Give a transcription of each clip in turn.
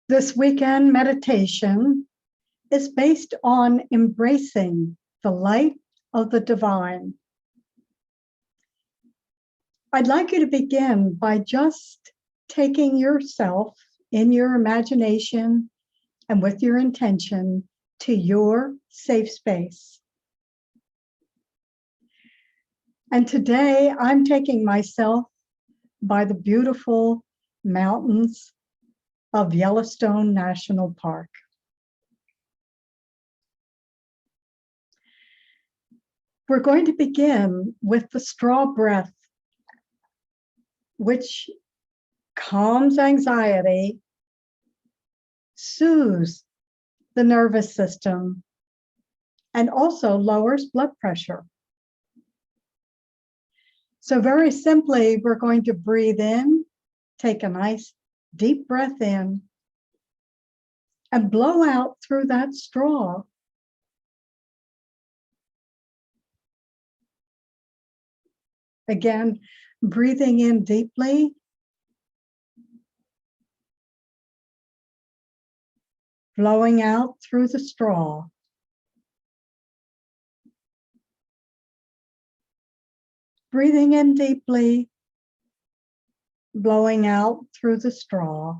This weekend meditation is based on embracing the light of the divine. I'd like you to begin by just taking yourself in your imagination and with your intention to your safe space. And today I'm taking myself by the beautiful mountains of Yellowstone National Park. We're going to begin with the straw breath, which calms anxiety, soothes the nervous system, and also lowers blood pressure. So very simply, we're going to breathe in, take a nice deep breath in, and blow out through that straw. Again, breathing in deeply, blowing out through the straw. Breathing in deeply, blowing out through the straw.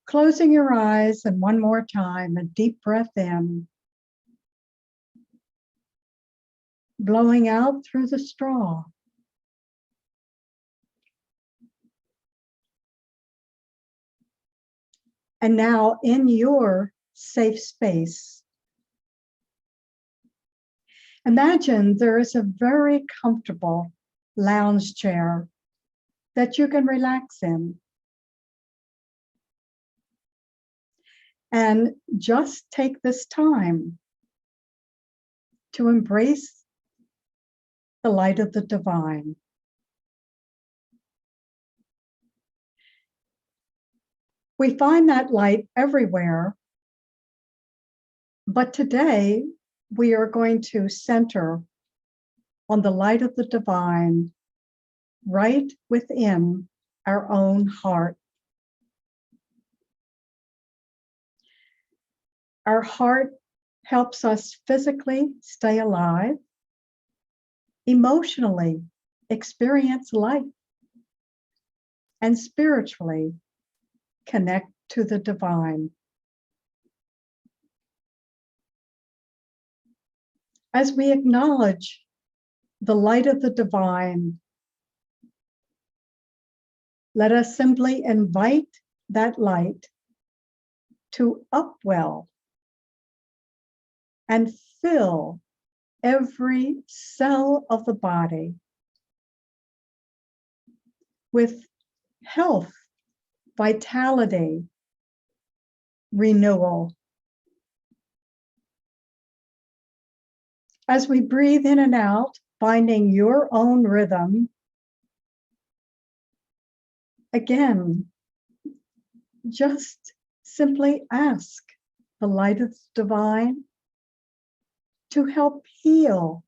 Closing your eyes, and one more time, a deep breath in, blowing out through the straw. And now in your safe space, imagine there is a very comfortable lounge chair that you can relax in. And just take this time to embrace the light of the divine. We find that light everywhere, but today we are going to center on the light of the divine right within our own heart. Our heart helps us physically stay alive, emotionally experience life, and spiritually connect to the divine. As we acknowledge the light of the divine, let us simply invite that light to upwell and fill every cell of the body with health, vitality, renewal. As we breathe in and out, finding your own rhythm, again, just simply ask the light of the divine to help heal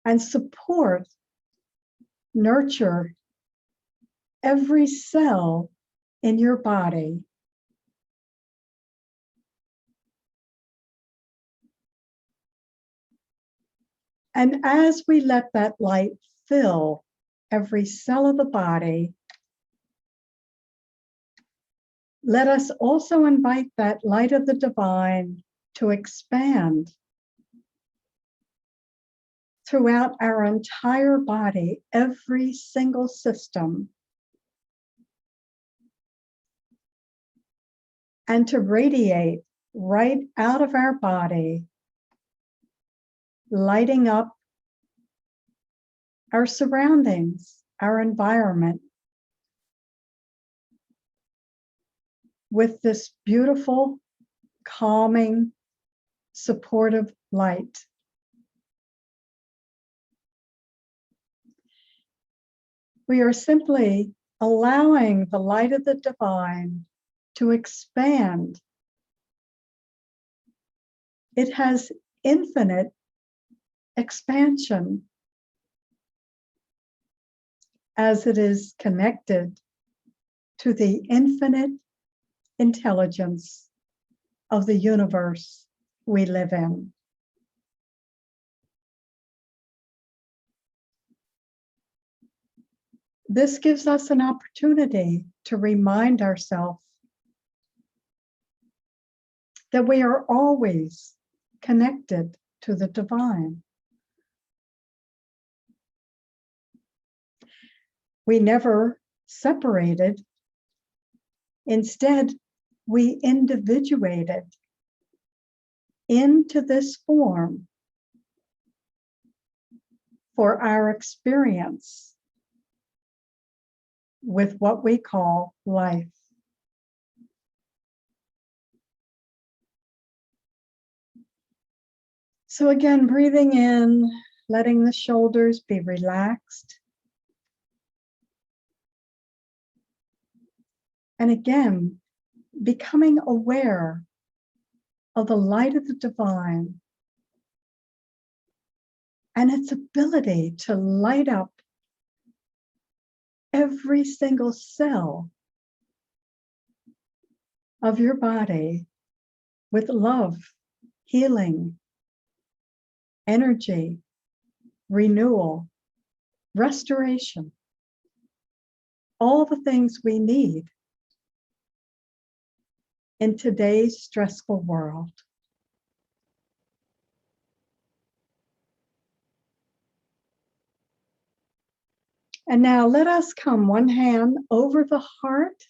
and support, nurture every cell in your body. And as we let that light fill every cell of the body, let us also invite that light of the divine to expand throughout our entire body, every single system, and to radiate right out of our body, lighting up our surroundings, our environment, with this beautiful, calming, supportive light. We are simply allowing the light of the divine to expand. It has infinite expansion. as it is connected to the infinite intelligence of the universe we live in. This gives us an opportunity to remind ourselves that we are always connected to the divine. We never separated. Instead, we individuated into this form for our experience with what we call life. So again, breathing in, letting the shoulders be relaxed. And again, becoming aware of the light of the divine and its ability to light up every single cell of your body with love, healing, energy, renewal, restoration, all the things we need in today's stressful world. And now let us come one hand over the heart.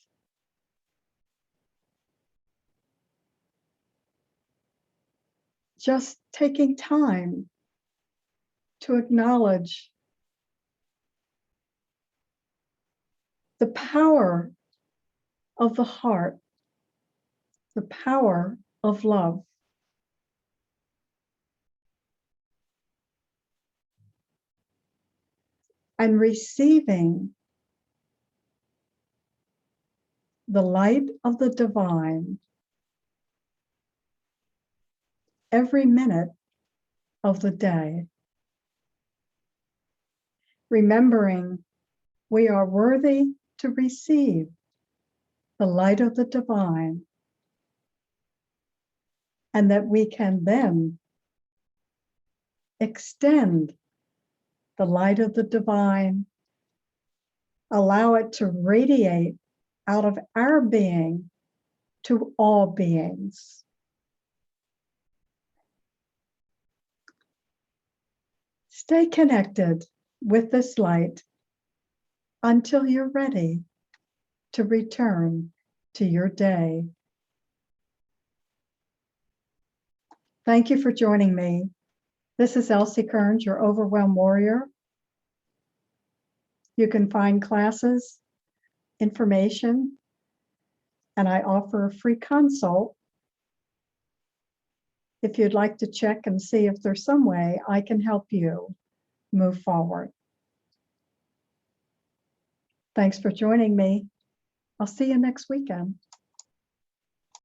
Just taking time to acknowledge the power of the heart, the power of love. And receiving the light of the divine every minute of the day. Remembering we are worthy to receive the light of the divine, and that we can then extend the light of the divine, allow it to radiate out of our being to all beings. Stay connected with this light until you're ready to return to your day. Thank you for joining me. This is Elsie Kerns, your Overwhelm Warrior. You can find classes, information, and I offer a free consult if you'd like to check and see if there's some way I can help you move forward. Thanks for joining me. I'll see you next weekend.